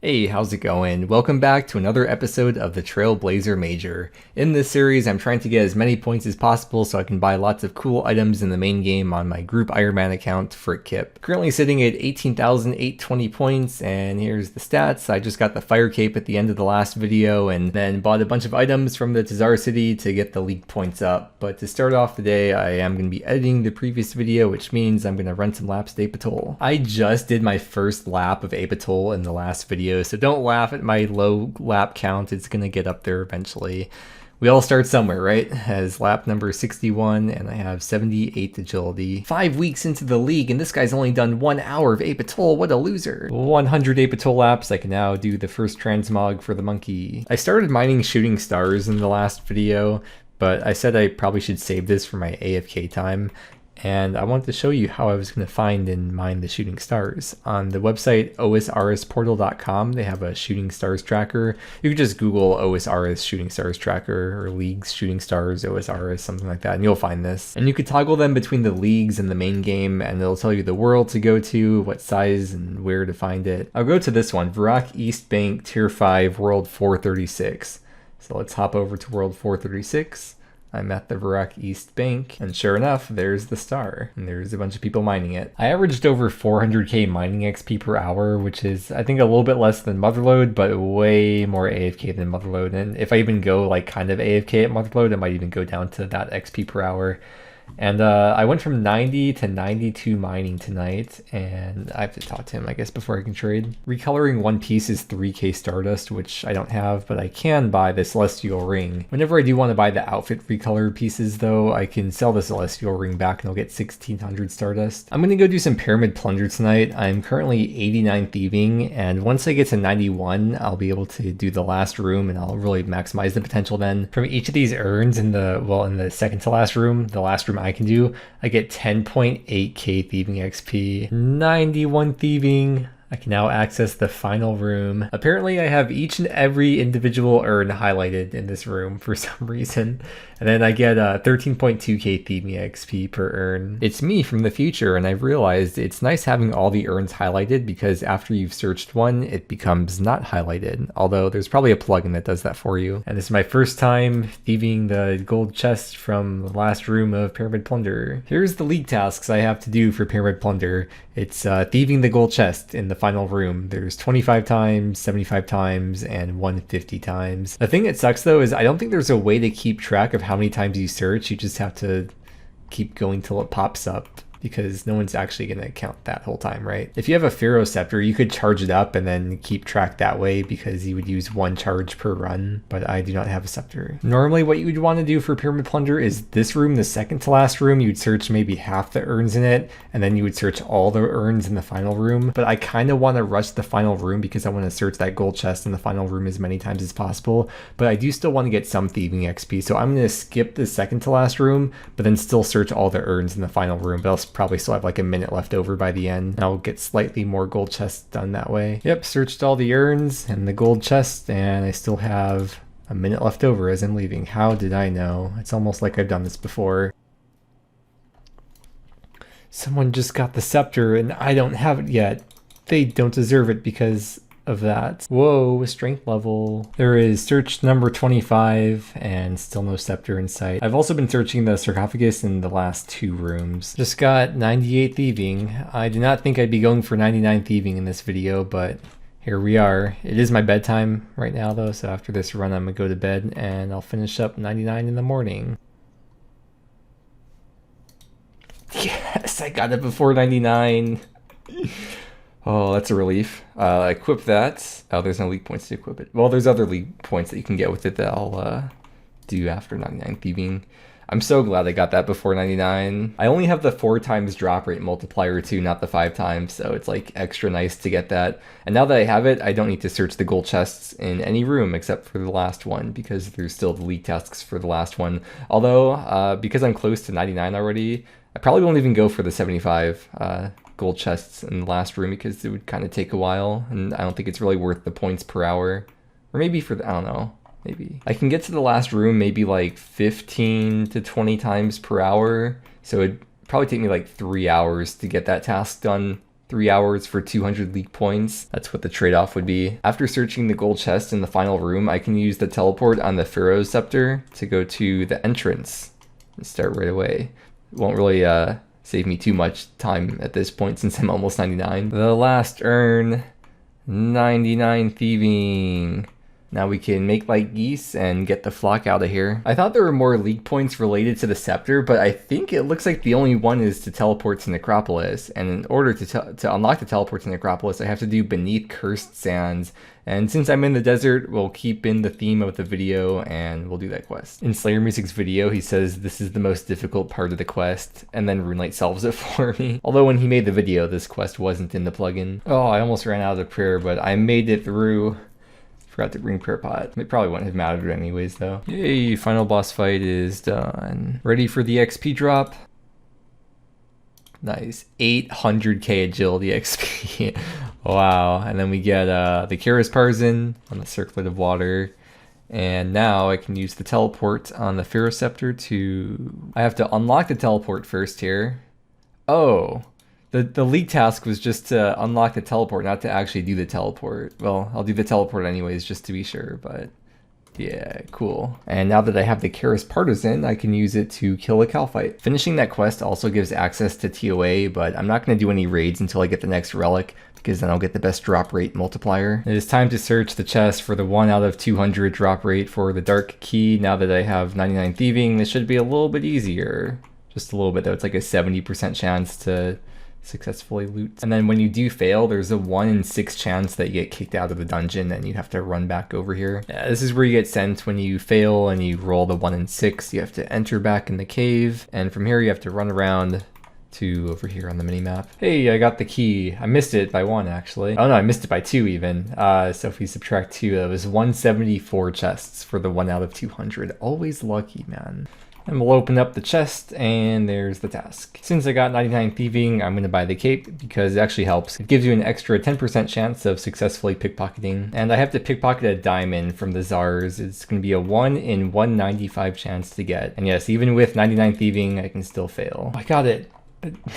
Hey, how's it going? Welcome back to another episode of the Trailblazer Mager. In this series, I'm trying to get as many points as possible so I can buy lots of cool items in the main game on my group ironmen account for Kip. Currently sitting at 18,820 points, and here's the stats. I just got the fire cape at the end of the last video and then bought a bunch of items from the Tazar City to get the league points up. But to start off today, I am going to be editing the previous video, which means I'm going to run some laps at Apatol. I just did my first lap of Apatol in the last video, so don't laugh at my low lap count. It's gonna get up there eventually. We all start somewhere, right? As lap number 61, and I have 78 agility. 5 weeks into the league, and this guy's only done 1 hour of Apatol. What a loser. 100 Apatol laps. I can now do the first transmog for the monkey. I started mining shooting stars in the last video, but I said I probably should save this for my AFK time. And I wanted to show you how I was going to find and mine the shooting stars. On the website osrsportal.com, they have a shooting stars tracker. You can just Google OSRS shooting stars tracker or leagues shooting stars OSRS, something like that, and you'll find this. And you could toggle them between the leagues and the main game, and it'll tell you the world to go to, what size, and where to find it. I'll go to this one, Varrock East Bank Tier 5 World 436. So let's hop over to World 436. I'm at the Varrock East Bank, and sure enough, there's the star, and there's a bunch of people mining it. I averaged over 400k mining XP per hour, which is, I think, a little bit less than Motherload, but way more AFK than Motherload, and if I even go, like, kind of AFK at Motherload, it might even go down to that XP per hour. And I went from 90 to 92 mining tonight, and I have to talk to him, I guess, before I can trade. Recoloring one piece is 3k Stardust, which I don't have, but I can buy the Celestial Ring. Whenever I do want to buy the outfit recolor pieces, though, I can sell the Celestial Ring back and I'll get 1600 Stardust. I'm going to go do some Pyramid Plunder tonight. I'm currently 89 thieving, and once I get to 91, I'll be able to do the last room, and I'll really maximize the potential then. From each of these urns in the second to last room, the last room I can do, I get 10.8k thieving XP, 91 thieving. I can now access the final room. Apparently I have each and every individual urn highlighted in this room for some reason. And then I get 13.2k thieving XP per urn. It's me from the future, and I've realized it's nice having all the urns highlighted because after you've searched one, it becomes not highlighted. Although there's probably a plugin that does that for you. And this is my first time thieving the gold chest from the last room of Pyramid Plunder. Here's the league tasks I have to do for Pyramid Plunder. It's thieving the gold chest in the final room. There's 25 times, 75 times, and 150 times. The thing that sucks though is I don't think there's a way to keep track of how many times you search. You just have to keep going till it pops up, because no one's actually going to count that whole time, right? If you have a Pharaoh Scepter, you could charge it up and then keep track that way because you would use 1 charge per run, but I do not have a Scepter. Normally what you would want to do for Pyramid Plunder is this room, the second to last room, you'd search maybe half the urns in it, and then you would search all the urns in the final room. But I kind of want to rush the final room because I want to search that gold chest in the final room as many times as possible, but I do still want to get some thieving XP, so I'm going to skip the second to last room, but then still search all the urns in the final room, but I'll probably still have like a minute left over by the end. And I'll get slightly more gold chests done that way. Yep, searched all the urns and the gold chest, and I still have a minute left over as I'm leaving. How did I know? It's almost like I've done this before. Someone just got the scepter and I don't have it yet. They don't deserve it because of that. Whoa, strength level. There is search number 25 and still no scepter in sight. I've also been searching the sarcophagus in the last 2 rooms. Just got 98 thieving. I did not think I'd be going for 99 thieving in this video, but here we are. It is my bedtime right now though, so after this run I'm gonna go to bed and I'll finish up 99 in the morning. Yes, I got it before 99. Oh, that's a relief. Equip that. Oh, there's no league points to equip it. Well, there's other league points that you can get with it that I'll do after 99 thieving. I'm so glad I got that before 99. I only have the 4 times drop rate multiplier too, not the 5 times, so it's like extra nice to get that. And now that I have it, I don't need to search the gold chests in any room except for the last one, because there's still the league tasks for the last one. Although, because I'm close to 99 already, I probably won't even go for the 75 gold chests in the last room because it would kind of take a while, and I don't think it's really worth the points per hour. Or maybe for the, I don't know, maybe. I can get to the last room maybe like 15 to 20 times per hour, so it'd probably take me like 3 hours to get that task done 3 hours for 200 leak points. That's what the trade-off would be. After searching the gold chest in the final room, I can use the teleport on the Pharaoh's Scepter to go to the entrance and start right away. It won't really save me too much time at this point since I'm almost 99. The last urn, 99 thieving. Now we can make like geese and get the flock out of here. I thought there were more league points related to the scepter, but I think it looks like the only one is to teleport to Necropolis. And in order to unlock the teleport to Necropolis, I have to do Beneath Cursed Sands. And since I'm in the desert, we'll keep in the theme of the video and we'll do that quest. In Slayer Music's video, he says this is the most difficult part of the quest, and then RuneLite solves it for me. Although when he made the video, this quest wasn't in the plugin. Oh, I almost ran out of prayer, but I made it through. Forgot to bring prayer pot. It probably wouldn't have mattered anyways though. Yay, final boss fight is done. Ready for the XP drop. Nice, 800k agility XP. Wow, and then we get the Kyrus Parson on the Circlet of Water. And now I can use the teleport on the Pharaoh's Scepter to... I have to unlock the teleport first here. Oh. The league task was just to unlock the teleport, not to actually do the teleport. Well, I'll do the teleport anyways, just to be sure, but yeah, cool. And now that I have the Kyrus Partisan, I can use it to kill a Calphite. Finishing that quest also gives access to TOA, but I'm not going to do any raids until I get the next relic, because then I'll get the best drop rate multiplier. It is time to search the chest for the 1 out of 200 drop rate for the Dark Key. Now that I have 99 thieving, this should be a little bit easier. Just a little bit though, it's like a 70% chance to successfully loot. And then when you do fail, there's a 1 in 6 chance that you get kicked out of the dungeon and you have to run back over here. Yeah, this is where you get sent when you fail and you roll the 1 in 6. You have to enter back in the cave, and from here you have to run around to over here on the minimap. Hey, I got the key. I missed it by 1 actually. Oh no, I missed it by 2 even. So if we subtract 2, that was 174 chests for the 1 out of 200. Always lucky, man. And we'll open up the chest, and there's the task. Since I got 99 thieving, I'm going to buy the cape because it actually helps. It gives you an extra 10% chance of successfully pickpocketing. And I have to pickpocket a diamond from the Czars. It's going to be a 1 in 195 chance to get. And yes, even with 99 thieving, I can still fail. I got it.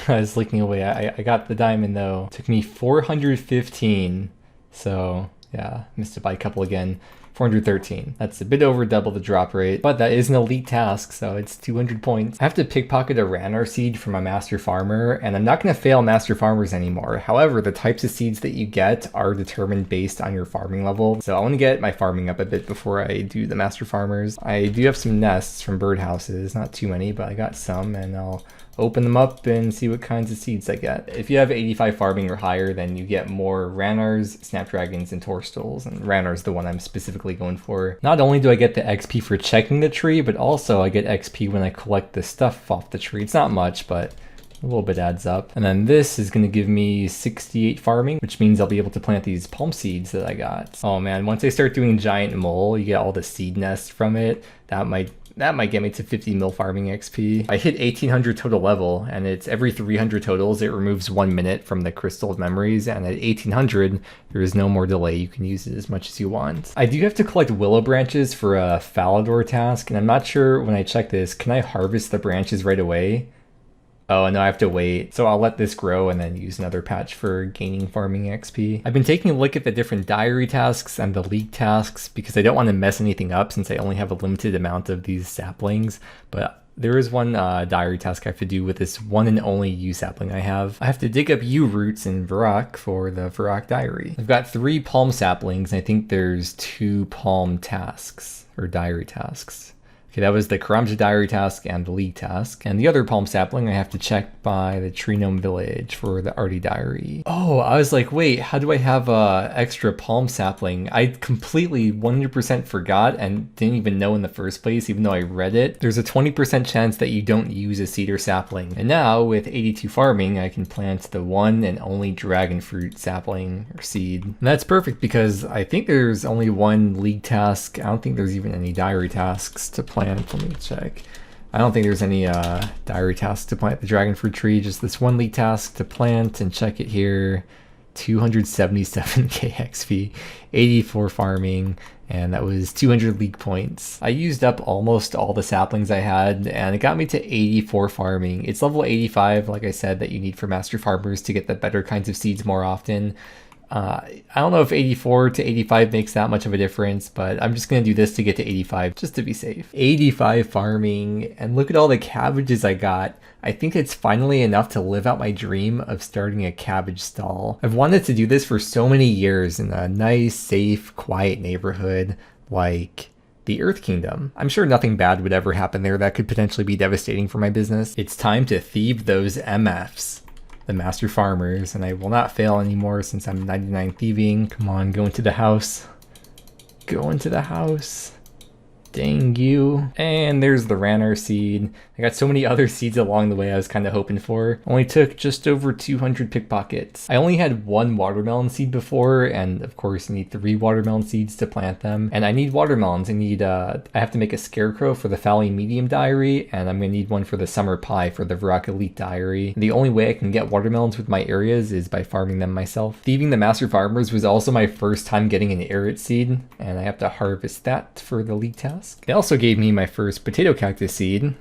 I was leaking away. I got the diamond though. It took me 415. So yeah, missed it by a couple again. 413. That's a bit over double the drop rate, but that is an elite task, so it's 200 points. I have to pickpocket a Ranar seed from a Master Farmer, and I'm not going to fail Master Farmers anymore. However, the types of seeds that you get are determined based on your farming level, so I want to get my farming up a bit before I do the Master Farmers. I do have some nests from birdhouses, not too many, but I got some, and I'll open them up and see what kinds of seeds I get. If you have 85 farming or higher, then you get more Ranars, Snapdragons, and Torstals, and Ranar's the one I'm specifically going for. Not only do I get the XP for checking the tree, but also I get XP when I collect the stuff off the tree. It's not much, but a little bit adds up. And then this is going to give me 68 farming, which means I'll be able to plant these palm seeds that I got. Oh man, once I start doing Giant Mole, you get all the seed nests from it. That might get me to 50 mil farming XP. I hit 1800 total level, and it's every 300 totals, it removes 1 minute from the Crystal of Memories, and at 1800, there is no more delay. You can use it as much as you want. I do have to collect willow branches for a Falador task, and I'm not sure when I check this, can I harvest the branches right away? Oh, no, I have to wait. So I'll let this grow and then use another patch for gaining farming XP. I've been taking a look at the different diary tasks and the league tasks because I don't want to mess anything up since I only have a limited amount of these saplings. But there is one diary task I have to do with this one and only yew sapling I have. I have to dig up yew roots in Varrock for the Varrock diary. I've got 3 palm saplings, and I think there's 2 palm tasks or diary tasks. Okay, that was the Karamja diary task and the league task. And the other palm sapling I have to check by the Tree Gnome Village for the Artie diary. Oh, I was like, wait, how do I have a extra palm sapling? I completely 100% forgot and didn't even know in the first place, even though I read it. There's a 20% chance that you don't use a cedar sapling. And now with 82 farming, I can plant the one and only dragon fruit sapling or seed. And that's perfect because I think there's only 1 league task. I don't think there's even any diary tasks to plant. Let me check. I don't think there's any diary tasks to plant the dragon fruit tree, just this 1 league task to plant and check it here. 277k XP, 84 farming, and that was 200 league points. I used up almost all the saplings I had, and it got me to 84 farming. It's level 85, like I said, that you need for master farmers to get the better kinds of seeds more often. I don't know if 84 to 85 makes that much of a difference, but I'm just going to do this to get to 85 just to be safe. 85 farming, and look at all the cabbages I got. I think it's finally enough to live out my dream of starting a cabbage stall. I've wanted to do this for so many years in a nice, safe, quiet neighborhood like the Earth Kingdom. I'm sure nothing bad would ever happen there that could potentially be devastating for my business. It's time to thieve those MFs. The master farmers, and I will not fail anymore since I'm 99 thieving. Come on, go into the house. Go into the house. Dang you. And there's the Ranner seed. I got so many other seeds along the way I was kind of hoping for. Only took just over 200 pickpockets. I only had 1 watermelon seed before, and of course you need 3 watermelon seeds to plant them. And I need watermelons. I have to make a scarecrow for the Valley Medium diary, and I'm gonna need one for the Summer Pie for the Varrock Elite diary. The only way I can get watermelons with my areas is by farming them myself. Thieving the Master Farmers was also my first time getting an Arid seed, and I have to harvest that for the league task. They also gave me my first potato cactus seed.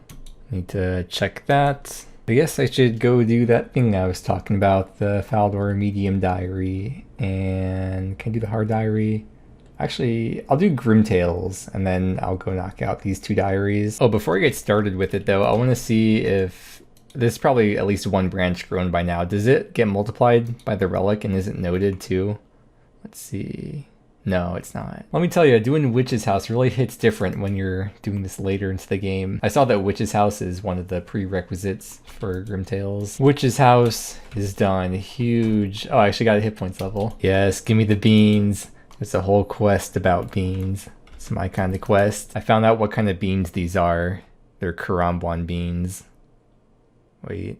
Need to check that. I guess I should go do that thing I was talking about, the Faldor Medium diary. And can I do the hard diary? Actually, I'll do Grimtails, and then I'll go knock out these 2 diaries. Oh, before I get started with it though, I want to see if there's probably at least 1 branch grown by now. Does it get multiplied by the relic, and is it noted too? Let's see. No, it's not. Let me tell you, doing Witch's House really hits different when you're doing this later into the game. I saw that Witch's House is one of the prerequisites for Grimtails. Witch's House is done. Huge. Oh, I actually got a hit points level. Yes, give me the beans. There's a whole quest about beans. It's my kind of quest. I found out what kind of beans these are. They're Karamja beans. Wait.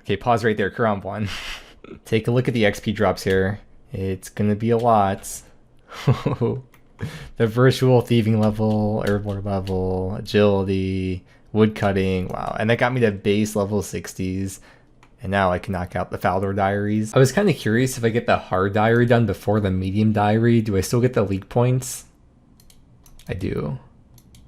Okay, pause right there, Karamja. Take a look at the XP drops here. It's gonna be a lot. The virtual thieving level, herblore level, agility, wood cutting, wow. And that got me to base level 60s. And now I can knock out the Faldor diaries. I was kind of curious if I get the hard diary done before the medium diary, do I still get the league points? I do.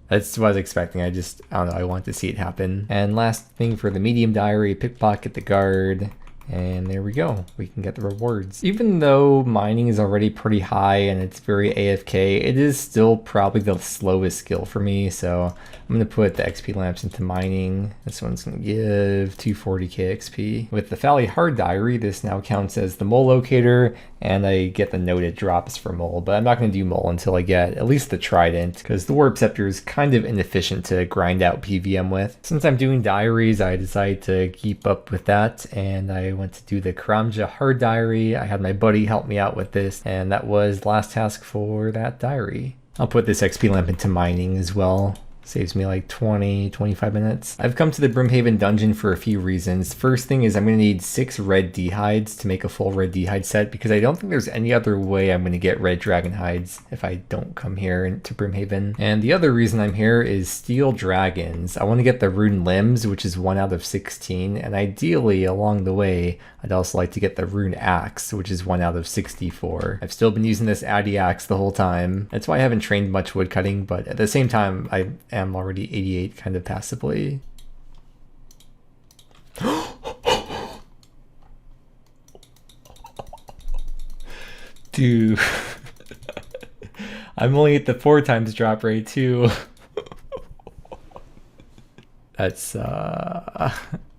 That's what I was expecting. I don't know, I want to see it happen. And last thing for the medium diary, pickpocket the guard. And there we go, we can get the rewards. Even though mining is already pretty high and it's very AFK, it is still probably the slowest skill for me, so I'm gonna put the XP lamps into mining. This one's gonna give 240k XP. With the Valley Hard Diary, this now counts as the mole locator, and I get the noted drops for mole, but I'm not gonna do mole until I get at least the trident, because the warp scepter is kind of inefficient to grind out PVM with. Since I'm doing diaries, I decided to keep up with that, and I went to do the Karamja Hard Diary. I had my buddy help me out with this, and that was the last task for that diary. I'll put this XP lamp into mining as well. Saves me like 20-25 minutes. I've come to the Brimhaven dungeon for a few reasons. First thing is I'm going to need 6 red D-hides to make a full red D-hide set, because I don't think there's any other way I'm going to get red dragon hides if I don't come here to Brimhaven. And the other reason I'm here is steel dragons. I want to get the rune limbs, which is 1 out of 16, and ideally along the way I'd also like to get the rune axe, which is 1 out of 64. I've still been using this Addy axe the whole time. That's why I haven't trained much woodcutting, but at the same time I am already 88 kind of passively. Dude. I'm only at the 4 times drop rate too. That's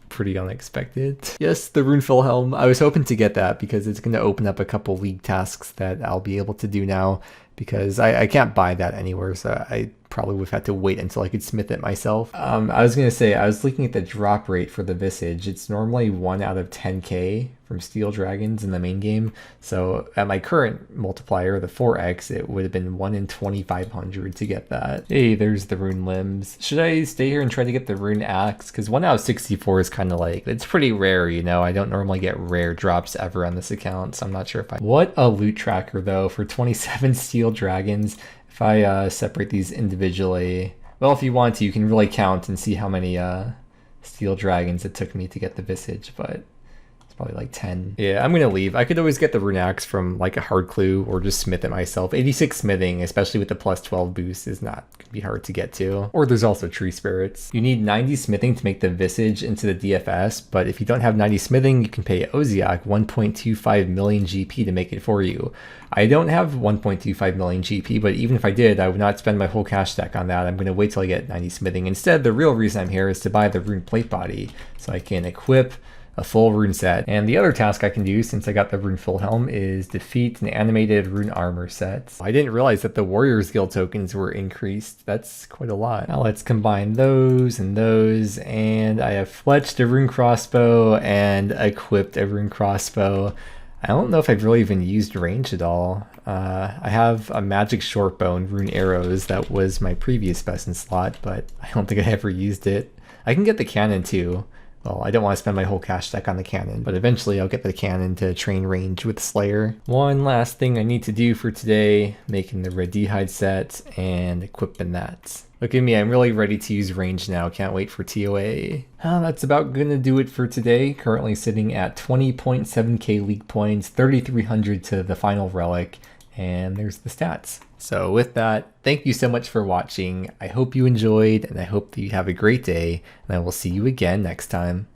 pretty unexpected. Yes, the Runefill Helm. I was hoping to get that because it's going to open up a couple league tasks that I'll be able to do now, because I can't buy that anywhere, so I probably would have had to wait until I could smith it myself. I was going to say, I was looking at the drop rate for the Visage. It's normally 1 out of 10k from Steel Dragons in the main game, so at my current multiplier, the 4x, it would have been 1 in 2500 to get that. Hey, there's the rune limbs. Should I stay here and try to get the rune axe? Because 1 out of 64 is kind of like, it's pretty rare, you know? I don't normally get rare drops ever on this account, so I'm not sure if I... What a loot tracker though, for 27 Steel Dragons. If I separate these individually, well, if you want to, you can really count and see how many Steel Dragons it took me to get the Visage, but Probably like 10. Yeah, I'm gonna leave. I could always get the rune axe from like a hard clue or just smith it myself. 86 smithing, especially with the plus 12 boost, is not gonna be hard to get to. Or there's also tree spirits. You need 90 smithing to make the visage into the DFS, but if you don't have 90 smithing, you can pay Oziak 1.25 million GP to make it for you. I don't have 1.25 million GP, but even if I did, I would not spend my whole cash stack on that. I'm going to wait till I get 90 smithing. Instead, the real reason I'm here is to buy the rune plate body, so I can equip a full rune set. And the other task I can do, since I got the rune full helm, is defeat an animated rune armor set. I didn't realize that the Warriors Guild tokens were increased. That's quite a lot. Now let's combine those, and I have fletched a rune crossbow and equipped a rune crossbow. I don't know if I've really even used range at all. I have a magic short bow and rune arrows. That was my previous best in slot, but I don't think I ever used it. I can get the cannon too. Well, I don't want to spend my whole cash stack on the cannon, but eventually I'll get the cannon to train range with Slayer. One last thing I need to do for today, making the red d'hide set and equipping that. Look at me, I'm really ready to use range now. Can't wait for TOA. That's about gonna do it for today. Currently sitting at 20.7k league points, 3,300 to the final relic, and there's the stats. So with that, thank you so much for watching. I hope you enjoyed, and I hope that you have a great day, and I will see you again next time.